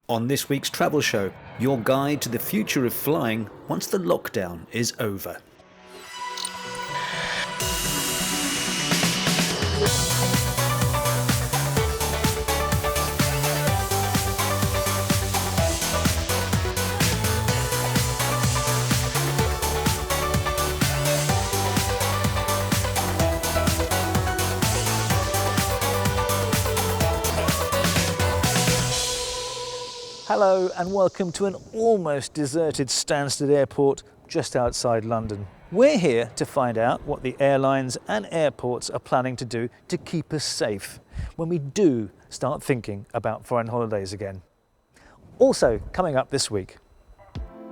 On this week's travel show, your guide to the future of flying once the lockdown is over. Hello and welcome to an almost deserted Stansted Airport just outside London. We're here to find out what the airlines and airports are planning to do to keep us safe when we do start thinking about foreign holidays again. Also coming up this week.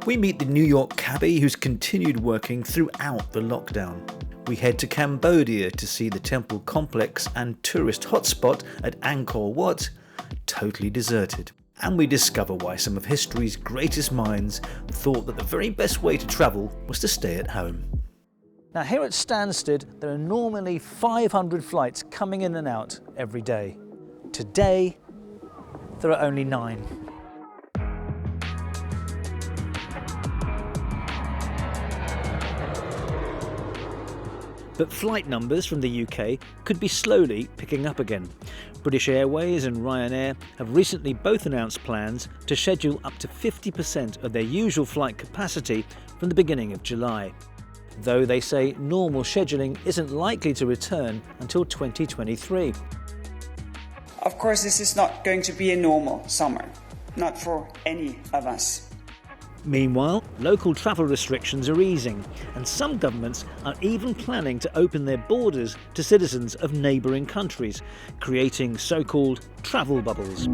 We meet the New York cabbie who's continued working throughout the lockdown. We head to Cambodia to see the temple complex and tourist hotspot at Angkor Wat, totally deserted. And we discover why some of history's greatest minds thought that the very best way to travel was to stay at home. Now here at Stansted, there are normally 500 flights coming in and out every day. Today, there are only 9. But flight numbers from the UK could be slowly picking up again. British Airways and Ryanair have recently both announced plans to schedule up to 50% of their usual flight capacity from the beginning of July, though they say normal scheduling isn't likely to return until 2023. Of course, this is not going to be a normal summer, not for any of us. Meanwhile, local travel restrictions are easing, and some governments are even planning to open their borders to citizens of neighbouring countries, creating so-called travel bubbles.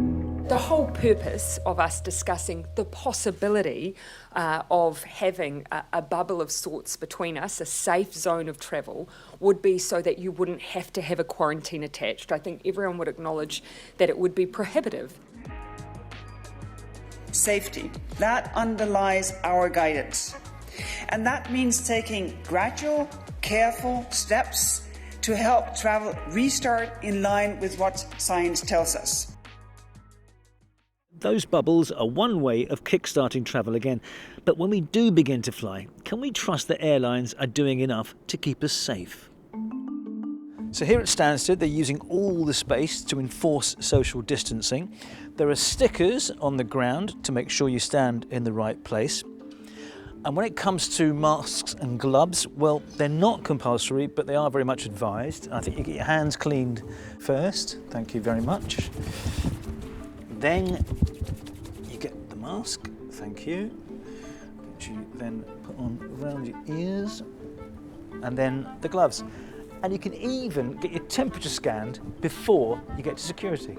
The whole purpose of us discussing the possibility of having a bubble of sorts between us, a safe zone of travel, would be so that you wouldn't have to have a quarantine attached. I think everyone would acknowledge that it would be prohibitive. Safety, that underlies our guidance. And that means taking gradual, careful steps to help travel restart in line with what science tells us. Those bubbles are one way of kickstarting travel again. But when we do begin to fly, can we trust that airlines are doing enough to keep us safe? So here at Stansted, they're using all the space to enforce social distancing. There are stickers on the ground to make sure you stand in the right place. And when it comes to masks and gloves, well, they're not compulsory, but they are very much advised. I think you get your hands cleaned first. Thank you very much. Then you get the mask. Thank you. Which you then put on around your ears. And then the gloves. And you can even get your temperature scanned before you get to security.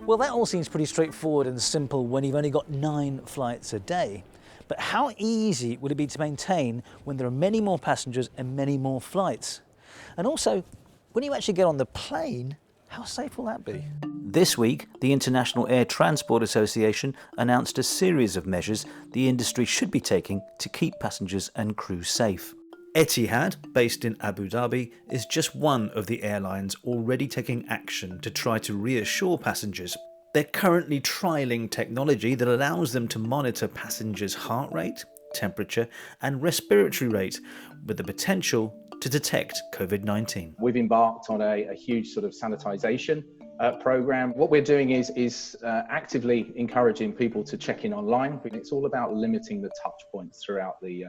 Well, that all seems pretty straightforward and simple when you've only got 9 flights a day. But how easy would it be to maintain when there are many more passengers and many more flights? And also, when you actually get on the plane, how safe will that be? This week, the International Air Transport Association announced a series of measures the industry should be taking to keep passengers and crew safe. Etihad, based in Abu Dhabi, is just one of the airlines already taking action to try to reassure passengers. They're currently trialling technology that allows them to monitor passengers' heart rate, temperature and respiratory rate, with the potential to detect Covid-19. We've embarked on a huge sort of sanitisation program. What we're doing is actively encouraging people to check in online. It's all about limiting the touch points throughout the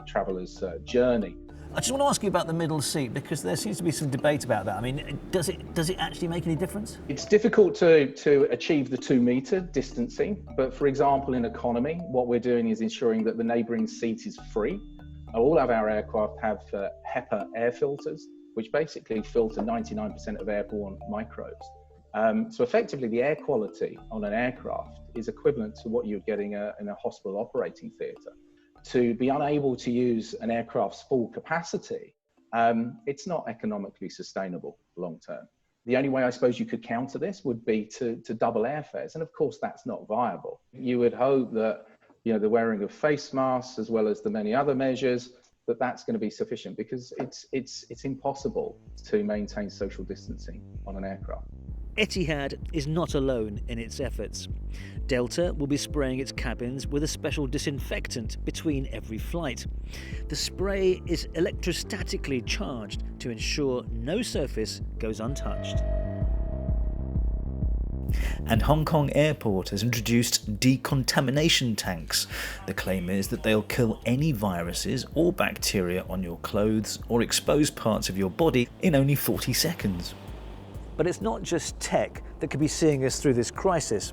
traveller's journey. I just want to ask you about the middle seat, because there seems to be some debate about that. I mean, does it actually make any difference? It's difficult to achieve the 2-metre distancing, but for example, in economy, what we're doing is ensuring that the neighbouring seat is free. All of our aircraft have HEPA air filters, which basically filter 99% of airborne microbes. So effectively, the air quality on an aircraft is equivalent to what you're getting in a hospital operating theatre. To be unable to use an aircraft's full capacity, it's not economically sustainable long term. The only way I suppose you could counter this would be to double airfares, and of course that's not viable. You would hope that the wearing of face masks, as well as the many other measures, that's going to be sufficient, because it's impossible to maintain social distancing on an aircraft. Etihad is not alone in its efforts. Delta will be spraying its cabins with a special disinfectant between every flight. The spray is electrostatically charged to ensure no surface goes untouched. And Hong Kong Airport has introduced decontamination tanks. The claim is that they'll kill any viruses or bacteria on your clothes or exposed parts of your body in only 40 seconds. But it's not just tech that could be seeing us through this crisis.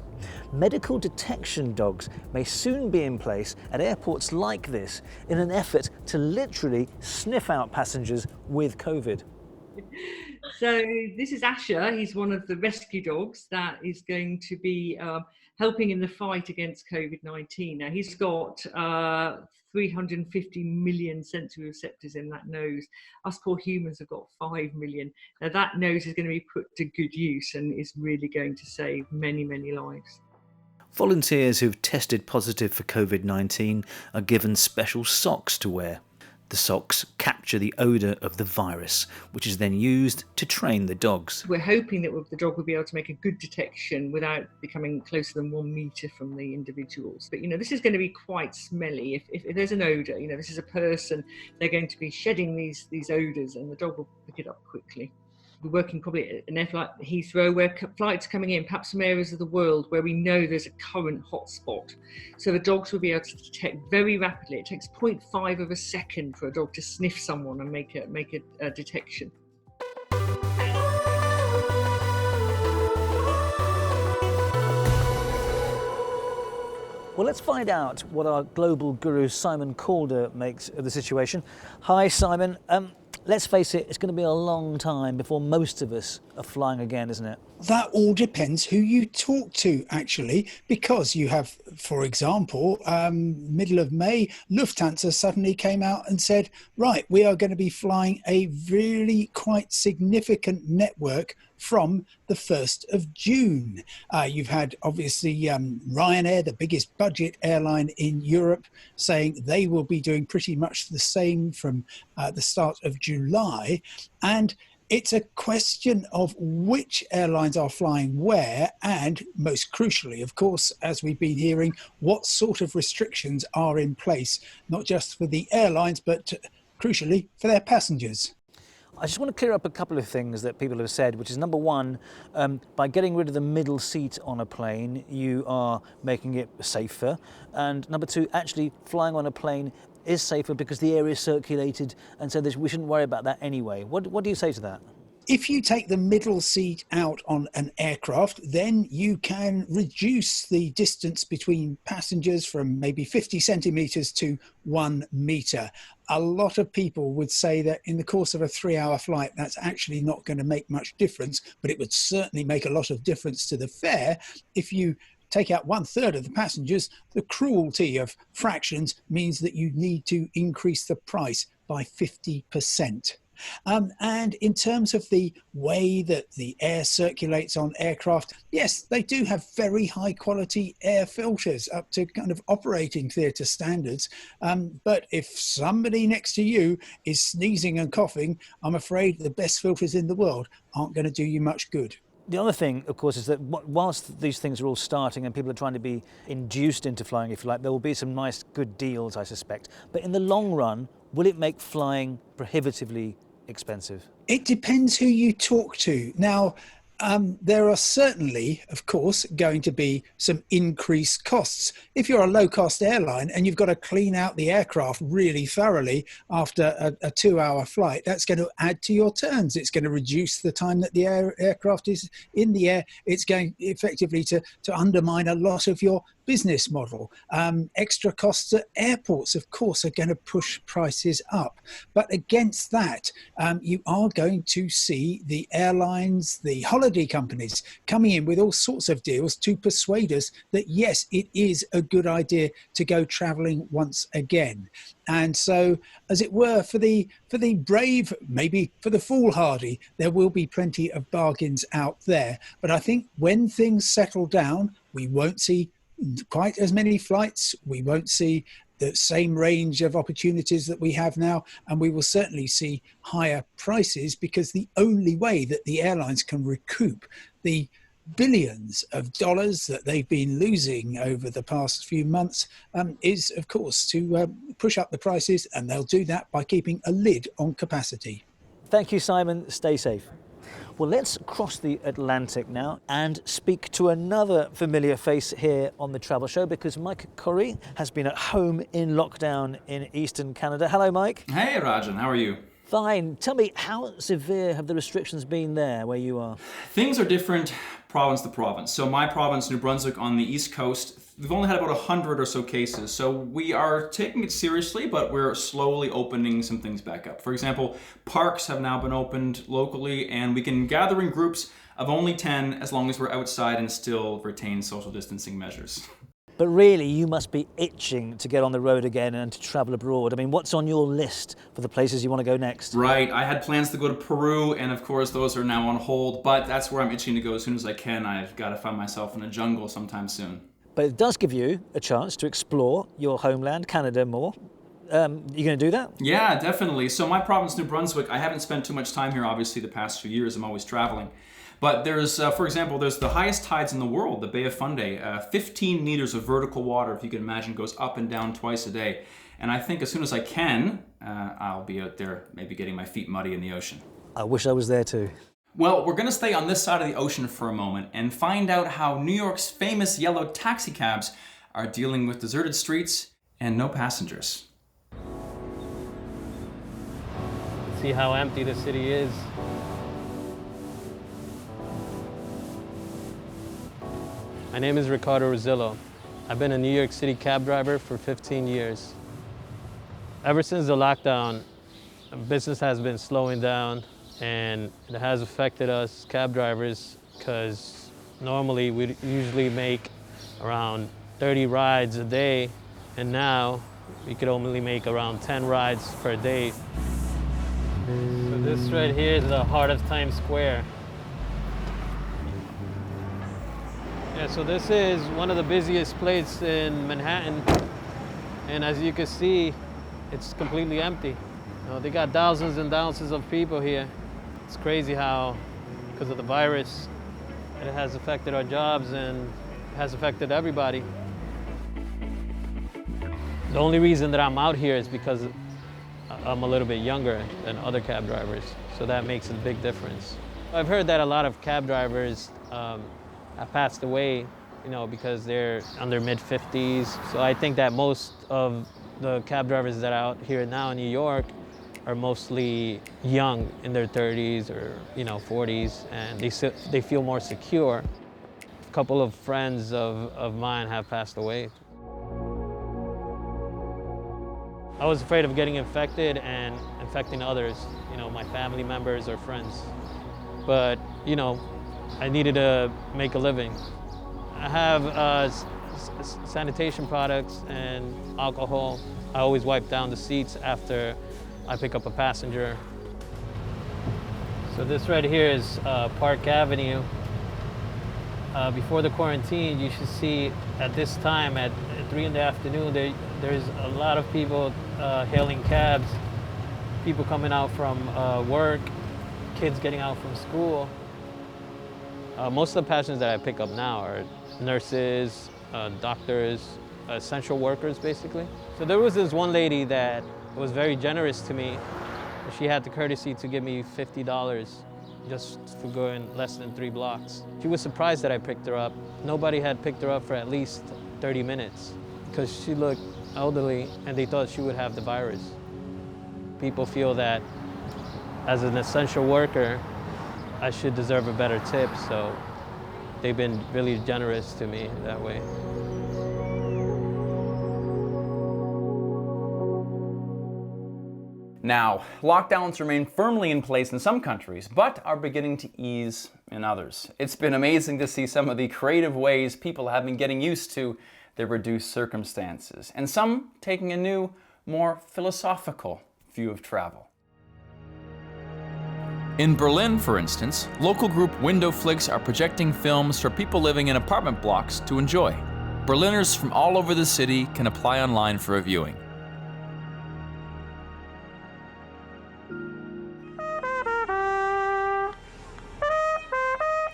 Medical detection dogs may soon be in place at airports like this in an effort to literally sniff out passengers with COVID. So this is Asher. He's one of the rescue dogs that is going to be helping in the fight against COVID-19. Now he's got 350 million sensory receptors in that nose. Us poor humans have got 5 million. Now that nose is going to be put to good use and is really going to save many, many lives. Volunteers who've tested positive for COVID-19 are given special socks to wear. The socks capture the odour of the virus, which is then used to train the dogs. We're hoping that the dog will be able to make a good detection without becoming closer than 1 metre from the individuals. But, this is going to be quite smelly. If there's an odour, this is a person, they're going to be shedding these odours and the dog will pick it up quickly. We're working probably at an airport like Heathrow where flights are coming in, perhaps from areas of the world where we know there's a current hotspot. So the dogs will be able to detect very rapidly. It takes 0.5 of a second for a dog to sniff someone and make a detection. Well, let's find out what our global guru Simon Calder makes of the situation. Hi, Simon. Let's face it, it's going to be a long time before most of us are flying again, isn't it? That all depends who you talk to, actually, because you have, for example, middle of May, Lufthansa suddenly came out and said, right, we are going to be flying a really quite significant network from the 1st of June. You've had, obviously, Ryanair, the biggest budget airline in Europe, saying they will be doing pretty much the same from the start of July. And it's a question of which airlines are flying where, and most crucially, of course, as we've been hearing, what sort of restrictions are in place, not just for the airlines, but crucially for their passengers. I just want to clear up a couple of things that people have said, which is number one, by getting rid of the middle seat on a plane, you are making it safer. And number two, actually flying on a plane is safer because the air is circulated, and so we shouldn't worry about that anyway. What do you say to that? If you take the middle seat out on an aircraft, then you can reduce the distance between passengers from maybe 50 centimetres to 1 metre. A lot of people would say that in the course of a 3-hour flight, that's actually not going to make much difference, but it would certainly make a lot of difference to the fare. If you take out 1/3 of the passengers, the cruelty of fractions means that you need to increase the price by 50%. And in terms of the way that the air circulates on aircraft, yes, they do have very high quality air filters up to kind of operating theatre standards. But if somebody next to you is sneezing and coughing, I'm afraid the best filters in the world aren't going to do you much good. The other thing, of course, is that whilst these things are all starting and people are trying to be induced into flying, if you like, there will be some nice, good deals, I suspect. But in the long run, will it make flying prohibitively expensive? It depends who you talk to. Now, there are certainly, of course, going to be some increased costs. If you're a low-cost airline and you've got to clean out the aircraft really thoroughly after a 2-hour flight, that's going to add to your turns. It's going to reduce the time that the aircraft is in the air. It's going effectively to undermine a lot of your business model. Extra costs at airports, of course, are going to push prices up. But against that, you are going to see the airlines, the holiday companies coming in with all sorts of deals to persuade us that, yes, it is a good idea to go traveling once again. And so, as it were, for the brave, maybe for the foolhardy, there will be plenty of bargains out there. But I think when things settle down, we won't see quite as many flights. We won't see the same range of opportunities that we have now, and we will certainly see higher prices, because the only way that the airlines can recoup the billions of dollars that they've been losing over the past few months is, of course, to push up the prices, and they'll do that by keeping a lid on capacity. Thank you, Simon. Stay safe. Well, let's cross the Atlantic now and speak to another familiar face here on the Travel Show, because Mike Corrie has been at home in lockdown in eastern Canada. Hello, Mike. Hey, Rajan. How are you? Fine. Tell me, how severe have the restrictions been there where you are? Things are different province to province. So my province, New Brunswick, on the East Coast, we've only had about 100 or so cases. So we are taking it seriously, but we're slowly opening some things back up. For example, parks have now been opened locally, and we can gather in groups of only 10 as long as we're outside and still retain social distancing measures. But really, you must be itching to get on the road again and to travel abroad. I mean, what's on your list for the places you want to go next? Right. I had plans to go to Peru, and of course, those are now on hold. But that's where I'm itching to go as soon as I can. I've got to find myself in a jungle sometime soon. But it does give you a chance to explore your homeland, Canada, more. You going to do that? Yeah, definitely. So my province, New Brunswick, I haven't spent too much time here, obviously, the past few years. I'm always traveling. But there's, for example, there's the highest tides in the world, the Bay of Fundy. 15 meters of vertical water, if you can imagine, goes up and down twice a day. And I think as soon as I can, I'll be out there maybe getting my feet muddy in the ocean. I wish I was there too. Well, we're going to stay on this side of the ocean for a moment and find out how New York's famous yellow taxi cabs are dealing with deserted streets and no passengers. See how empty the city is. My name is Ricardo Rosillo. I've been a New York City cab driver for 15 years. Ever since the lockdown, business has been slowing down, and it has affected us cab drivers, because normally we usually make around 30 rides a day, and now we could only make around 10 rides per day. So this right here is the heart of Times Square. Yeah, so this is one of the busiest places in Manhattan, and as you can see, it's completely empty. You know, they got thousands and thousands of people here. It's crazy how, because of the virus, it has affected our jobs and it has affected everybody. The only reason that I'm out here is because I'm a little bit younger than other cab drivers, so that makes a big difference. I've heard that a lot of cab drivers have passed away, you know, because they're in their mid-50s. So I think that most of the cab drivers that are out here now in New York are mostly young, in their 30s or 40s, and they feel more secure. A couple of friends of mine have passed away. I was afraid of getting infected and infecting others, my family members or friends. But, I needed to make a living. I have sanitation products and alcohol. I always wipe down the seats after I pick up a passenger. So this right here is Park Avenue. Before the quarantine, you should see at this time, at 3 in the afternoon, there's a lot of people hailing cabs, people coming out from work, kids getting out from school. Most of the passengers that I pick up now are nurses, doctors, essential workers, basically. So there was this one lady that was very generous to me. She had the courtesy to give me $50 just for going less than 3 blocks. She was surprised that I picked her up. Nobody had picked her up for at least 30 minutes because she looked elderly and they thought she would have the virus. People feel that as an essential worker, I should deserve a better tip, so they've been really generous to me that way. Now, lockdowns remain firmly in place in some countries, but are beginning to ease in others. It's been amazing to see some of the creative ways people have been getting used to their reduced circumstances, and some taking a new, more philosophical view of travel. In Berlin, for instance, local group Window Flicks are projecting films for people living in apartment blocks to enjoy. Berliners from all over the city can apply online for a viewing.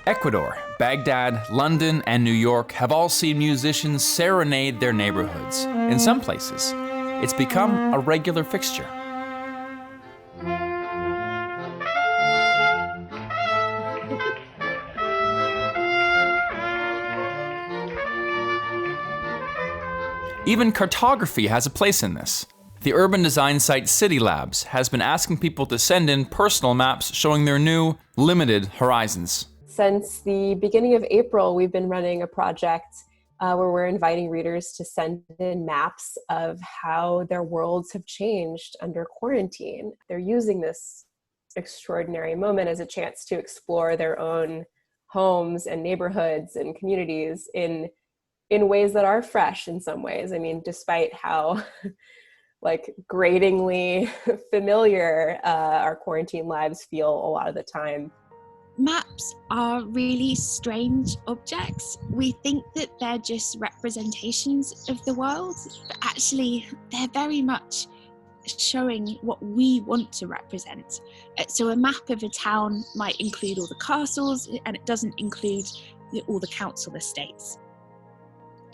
Ecuador, Baghdad, London, and New York have all seen musicians serenade their neighborhoods. In some places, it's become a regular fixture. Even cartography has a place in this. The urban design site City Labs has been asking people to send in personal maps showing their new, limited horizons. Since the beginning of April, we've been running a project where we're inviting readers to send in maps of how their worlds have changed under quarantine. They're using this extraordinary moment as a chance to explore their own homes and neighborhoods and communities in ways that are fresh in some ways. I mean, despite how like gratingly familiar our quarantine lives feel a lot of the time. Maps are really strange objects. We think that they're just representations of the world, but actually they're very much showing what we want to represent. So a map of a town might include all the castles, and it doesn't include all the council estates.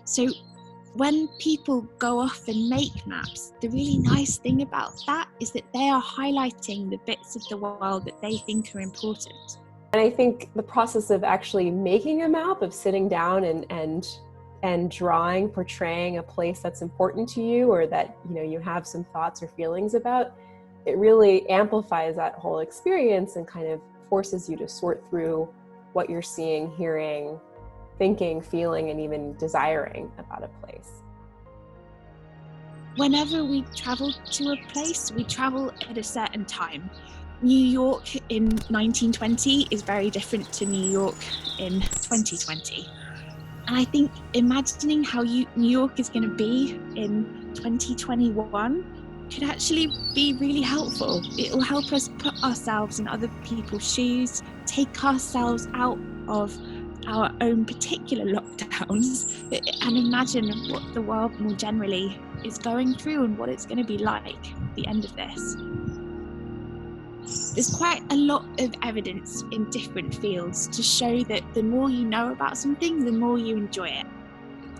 So when people go off and make maps, the really nice thing about that is that they are highlighting the bits of the world that they think are important. And I think the process of actually making a map, of sitting down and drawing, portraying a place that's important to you, or that you have some thoughts or feelings about, it really amplifies that whole experience and kind of forces you to sort through what you're seeing, hearing, thinking, feeling, and even desiring about a place. Whenever we travel to a place, we travel at a certain time. New York in 1920 is very different to New York in 2020. And I think imagining how New York is going to be in 2021 could actually be really helpful. It will help us put ourselves in other people's shoes, take ourselves out of our own particular lockdowns, and imagine what the world more generally is going through and what it's going to be like at the end of this. There's quite a lot of evidence in different fields to show that the more you know about something, the more you enjoy it.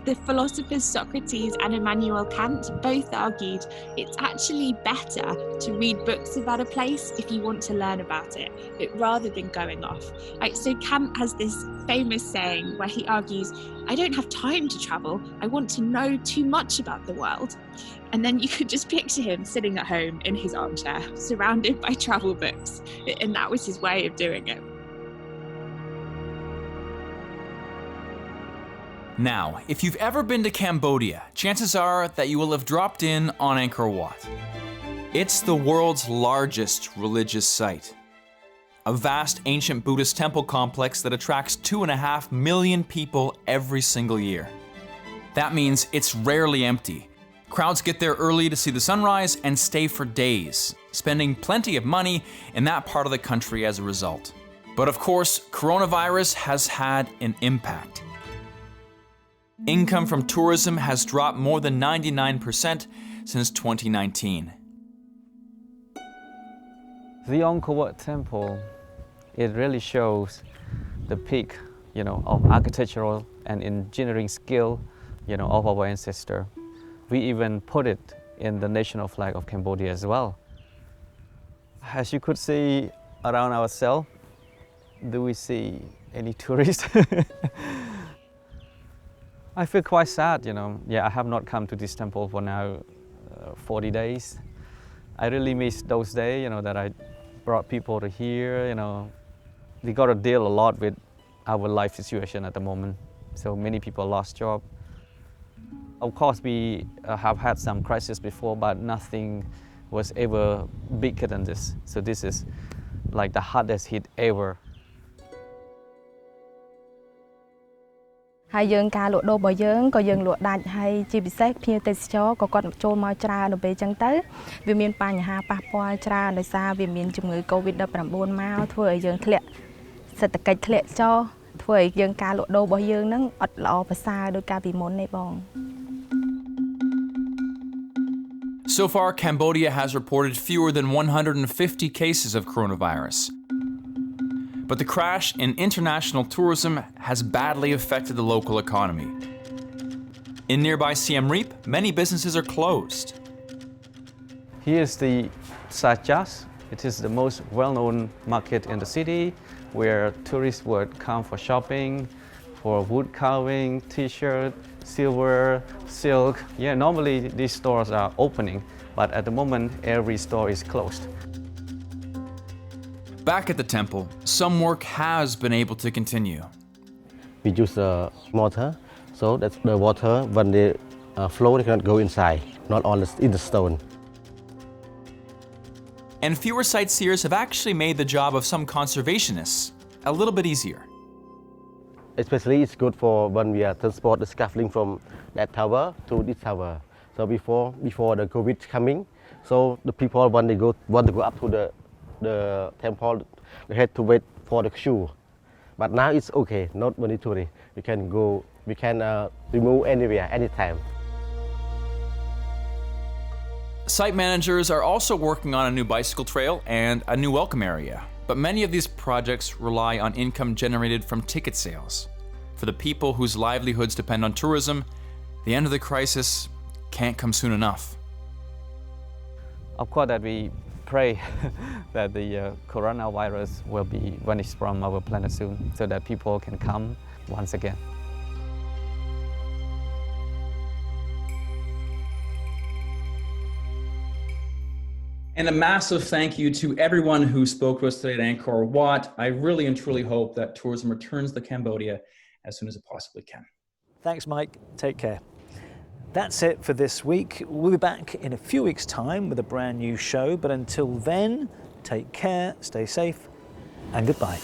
The philosophers Socrates and Immanuel Kant both argued it's actually better to read books about a place if you want to learn about it, rather than going off. So Kant has this famous saying where he argues, I don't have time to travel, I want to know too much about the world. And then you could just picture him sitting at home in his armchair, surrounded by travel books. And that was his way of doing it. Now, if you've ever been to Cambodia, chances are that you will have dropped in on Angkor Wat. It's the world's largest religious site. A vast ancient Buddhist temple complex that attracts 2.5 million people every single year. That means it's rarely empty. Crowds get there early to see the sunrise and stay for days, spending plenty of money in that part of the country as a result. But of course, coronavirus has had an impact. Income from tourism has dropped more than 99% since 2019. The Angkor Wat temple, it really shows the peak, of architectural and engineering skill, of our ancestor. We even put it in the national flag of Cambodia as well. As you could see around ourselves, do we see any tourists? I feel quite sad, I have not come to this temple for now 40 days. I really miss those days, that I brought people to here, We got to deal a lot with our life situation at the moment. So many people lost jobs. Of course, we have had some crises before, but nothing was ever bigger than this. So this is like the hardest hit ever. ហើយយើងការលក់ដូររបស់យើងក៏យើងលក់ដាច់ហើយជាពិសេសភ្ញៀវទេសចរក៏គាត់ចូលមកច្រើនទៅពេលអញ្ចឹងទៅវាមានបញ្ហាប៉ះពាល់ច្រើនដោយសារវាមានជំងឺ Covid-19 មកធ្វើឲ្យយើងធ្លាក់សេដ្ឋកិច្ចធ្លាក់ចុះ ធ្វើឲ្យយើងការលក់ដូររបស់យើងហ្នឹងអត់ល្អប្រសើរដោយការពីមុនទេបង So far, Cambodia has reported fewer than 150 cases of coronavirus. But the crash in international tourism has badly affected the local economy. In nearby Siem Reap, many businesses are closed. Here's the Sajas. It is the most well-known market in the city where tourists would come for shopping, for wood carving, t-shirt, silver, silk. Yeah, normally these stores are opening, but at the moment every store is closed. Back at the temple, some work has been able to continue. We use a mortar, so that's the water when they flow, they cannot go inside, not on in the stone. And fewer sightseers have actually made the job of some conservationists a little bit easier. Especially it's good for when we are transport the scaffolding from that tower to this tower. So before the COVID coming, so the people when they want to go up to the temple, they had to wait for the queue. But now it's okay, not mandatory. We can go, we can remove anywhere, anytime. Site managers are also working on a new bicycle trail and a new welcome area. But many of these projects rely on income generated from ticket sales. For the people whose livelihoods depend on tourism, the end of the crisis can't come soon enough. Of course, that we pray that the coronavirus will be vanished from our planet soon, so that people can come once again. And a massive thank you to everyone who spoke to us today at Angkor Wat. I really and truly hope that tourism returns to Cambodia as soon as it possibly can. Thanks, Mike. Take care. That's it for this week. We'll be back in a few weeks' time with a brand new show. But until then, take care, stay safe, and goodbye.